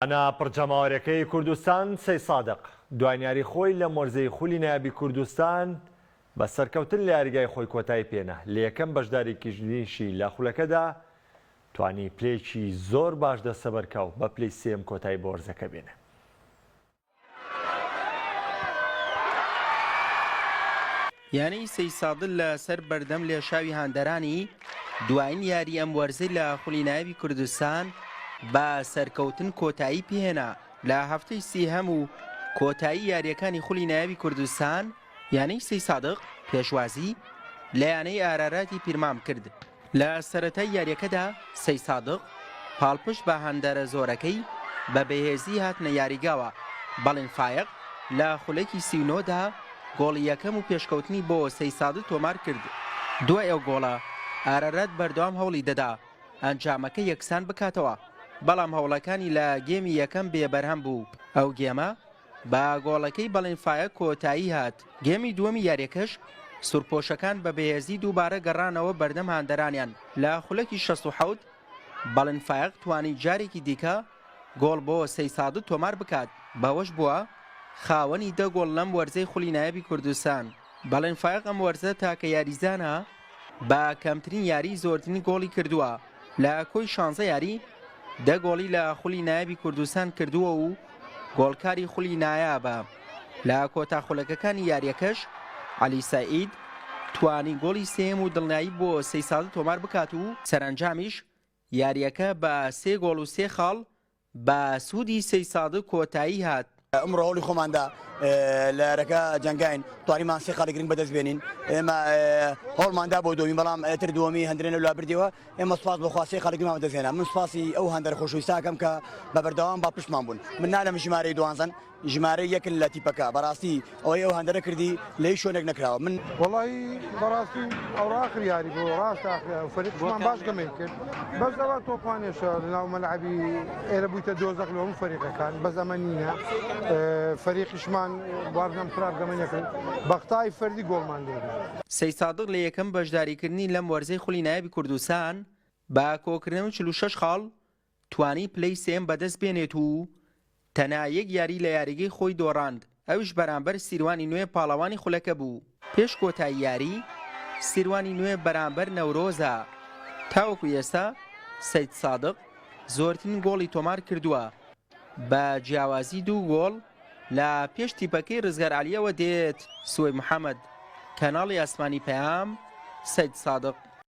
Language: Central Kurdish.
ئەنا پڕجەماوەرەکەی کوردستان سەی سادق دوانیاری خۆی لە مۆرزەی خولی نایابی کوردستان بە سەرکەوتن لە یاریگای خۆی کۆتایی پێنا لە یەکەم بەشداریکیژنیشی لە خولەکەدا توانی پلێکی زۆر باش دەسەبەرکەو بە پلەی سێم کۆتایی بۆ وەرزەکە بێنێ. یانەی سەی سادڵ لە سەر بەردەم لێ شاوی هاندەرانی دوایین یاری ئەم وەرزەی لە خولی نایابی کوردستان بە سەرکەوتن کۆتایی پێهێنا لە هەفتەی سێهەم و کۆتایی یاریەکانی خولی نایابی کوردستان یانەی سەی سادق پێشوازی لە یانەی ئاراراتی پیرمام کرد. لە سەرەتای یاریەکەدا سەی سادق پاڵپشت بە هەندەرە زۆرەکەی بە بەهێزی هاتنە یاریگاوە بەڵێن فایق لە خولەکی سینۆدا گۆڵی یەکەم و پێشکەوتنی بۆ سەی سادق تۆمار کرد. دوای ئەو گۆڵە ئارارات بەردەوام هەوڵی دەدا ئەنجامەکە یەکسان بکاتەوە بەڵام هەوڵەکانی لە گێمی یەکەم بێبەرهەم بوو. ئەو گێمە بە گۆڵەکەی بەڵێن فایق کۆتایی هات. گێمی دووەمی یاریەکەش سوورپۆشەکان بە بەهێزی دووبارە گەڕانەوە بەردەم هاندەرانیان لە خولەکی 67 بەڵێن فایق توانی جارێکی دیکە گۆڵ بۆ سەی سادق تۆمار بکات بەوەش بووە خاوەنی 10 گۆڵ لەم وەرزەی خولی نایابی کوردستان. بەڵێن فایق ئەم وەرزە تاکە یاریزانە بە کەمترین یاری زۆرترین گۆڵی کردووە لە کۆی 16 یاری 10 گۆڵی لە خولی نایابی کوردستان کردووە و گۆڵکاری خولی نایابە. لە کۆتا خولەکەکانی یاریەکەش عەلی سەعید توانی گۆڵی سێم و دڵنیایی بۆ سەی سادق تۆمار بکات و سەرنجامیش یاریەکە بە 3 گۆڵ و 3 خاڵ بە سوودی سەی سادق کۆتایی هات. ئەمڕۆ هەوڵی خۆماندا لە یارەکە جەنگاین توانیمان 3 خاڵی گرنگ بەدەست بێنین. ئێمە هەوڵماندا بۆ دومی بەڵام ئەتر دووەمی هەندرێنە لە بردیەوە ئێمە سوپاس بۆخوا 3 خاڵی گرنگمان بەدەست هێنا. من سوپاسی ئەو هەندەرە خۆشەویستاکەم کە بە بەردەوام با پشتمان بوون. من نالەم ژمارەی دوانزەن ژمارەی یەکن لە تیپەکە بەڕاستی ئەوەی ئەو هەندەرە کردی لەی شوێنێک نەکراوە. من وڵی بەڕاستی ئەوڕاخر یاری بۆ ڕاست فەریقمان باش گەمەی کرد بەس ئەوە تۆپانێشە لەناو مەلعەبی ئێرە بوویتە دۆزەق لەوە فەریقەکان بەس ئەمە نینە فەریقیشمان واردەم خراپ گەمە نەکرد بەختای فەردی گۆڵمان لێدا. سەی سادق لە یەکەم بەشداریکردنی لەم وەرزەی خولی نایابی کوردستان با کۆکردنەوە 46 خاڵ توانی پلەی سێم بەدەست بێنێت و تەنها یەک یاری لە یاریگەی خۆی دۆڕاند ئەوش بەرامبەر سیروانی نوێ پاڵەوانی خولەکە بوو. پێش کۆتایی یاری سیروانی نوێ بەرامبەر نەورۆزە. تاوەکو ئێستا سەید سادق زۆرترین گۆڵی تۆمار کردووە بە جیاوازی 2 گۆڵ لە پێش تیپەکەی ڕزگار عەلیەوە دێت سوێ محەممەد کەناڵی ئاسمانی پەیام سەید سادق.